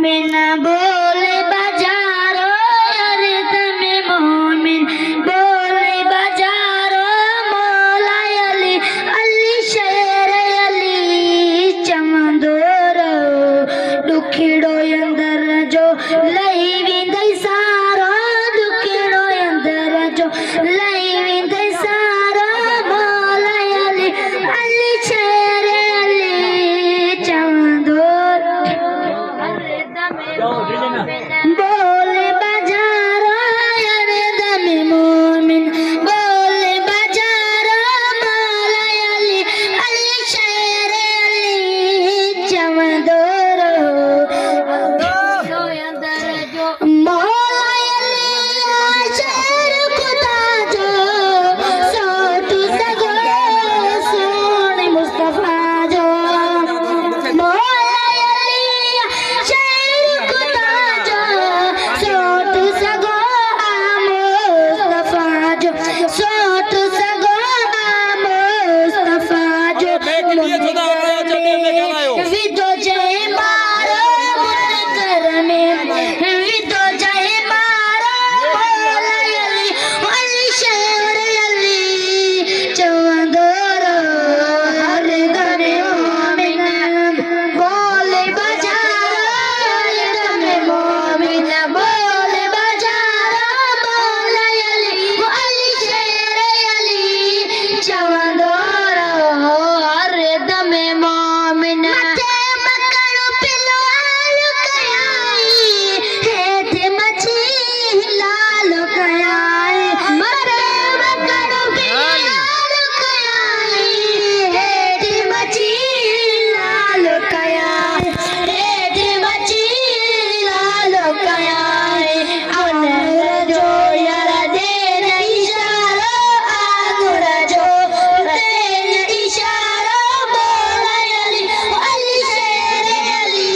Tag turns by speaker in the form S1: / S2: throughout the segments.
S1: मोमिन बोले बाजारो अरे दमे मोमिन बोले बाजारो मौला अली अली शेर अली चमदोरो दुखिड़ो अंदर जो लई विंदई सारो दुखिड़ो अंदर जो लई विंदई सारो मौला अली अली शेर अली चमदोरो बोले बाजारो अरे दमे मोमिन बोले बाजारो मौला अली अली शेर अली चमदोरो मौला अली शेर खुदा जो सोटू सगो सोने मुस्तफा जो मौला अली शेर खुदा जो सोटू सगो मुस्तफा जो सोटू सगो मुस्तफा जो विदो जय मारो मुनकर में विदो जय मारो मौला अली अली शेर अली चमदोरो हरे दमे मोमिन बोले बाजारो हरे दमे मोमिन बोले बाजारो मौला अली अली शेर अली चमदोरो हरे दमे मोमिन मते मकड़ो पिलवाल कयाई हेठे मछी लाल कयाई मते मकड़ो पिलवाल कयाई हेठे मछी लाल कयाई हेठे मछी लाल कयाई आंगुर जो यार देन इशारो आंगुर जो देन इशारो मौला अली अली शेर अली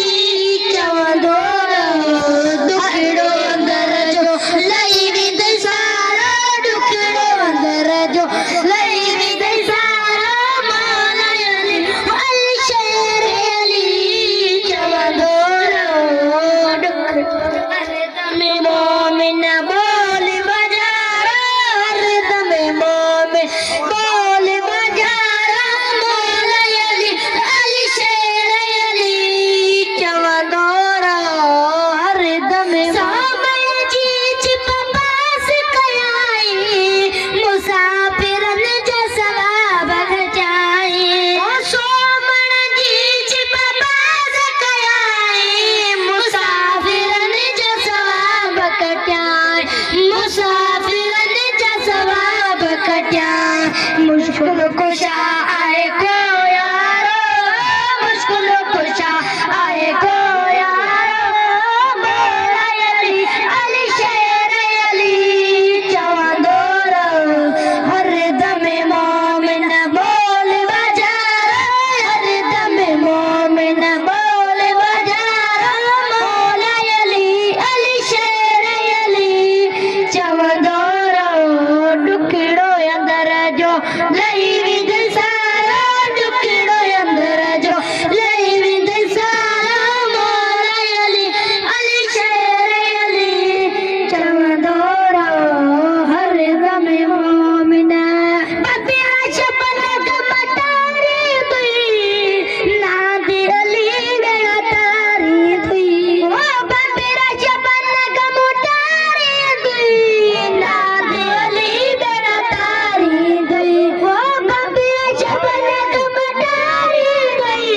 S1: चमदोरो दुखड़ो अंदर जो लई विद सारो दुखड़ो अंदर जो लई विद सारो मौला अली अली शेर अली चमदोरो अरे दमे मोमिन बोले बाजारो अरे दमे मोमिन बोले बाजारो मौला अली अली शेर अली चमदोरो हरे दमे सामन चीच पास कयाई मुसाफिरन जो सवाब जाए सोमन चीच पास कयाई मुसाफिरन जो सवाब कटाए मुसाफिरन जो सवाब कटाए मुश्किल कुशा आए को यारो मुश्किल कुशा आए को यारो मौला अली अली शेर अली चमदोरो हरे दमे मोमिन बोले बाजारो हरे दमे मोमिन बोले बाजारो मौला अली अली शेर अली चमदोरो दुखड़ो अंदर जो लई विद सारो दुखड़ो अंदर जो लई विद सारो मौला अली अली शेर अली चमदोरो हरे दमे मोमिन बबिया शबन कमटारी दुई नादी अली बेड़ा तारी दुई ओ बबिया शबन कमटारी दुई नादी अली बेड़ा तारी दुई ओ बबिया शबन कमटारी दुई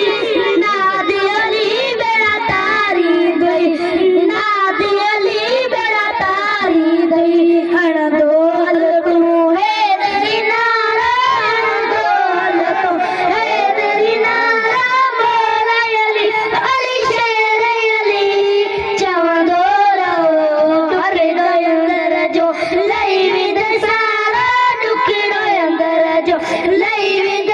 S1: नादी अली बेड़ा तारी दुई नादी अली बेड़ा तारी दुई हण दोल तू है तेरी नारा दोल तू है तेरी नारा मौला अली अली शेर अली चमदोरो हरे अंदर जो लई विद सारा दुखड़ो अंदर जो लई विद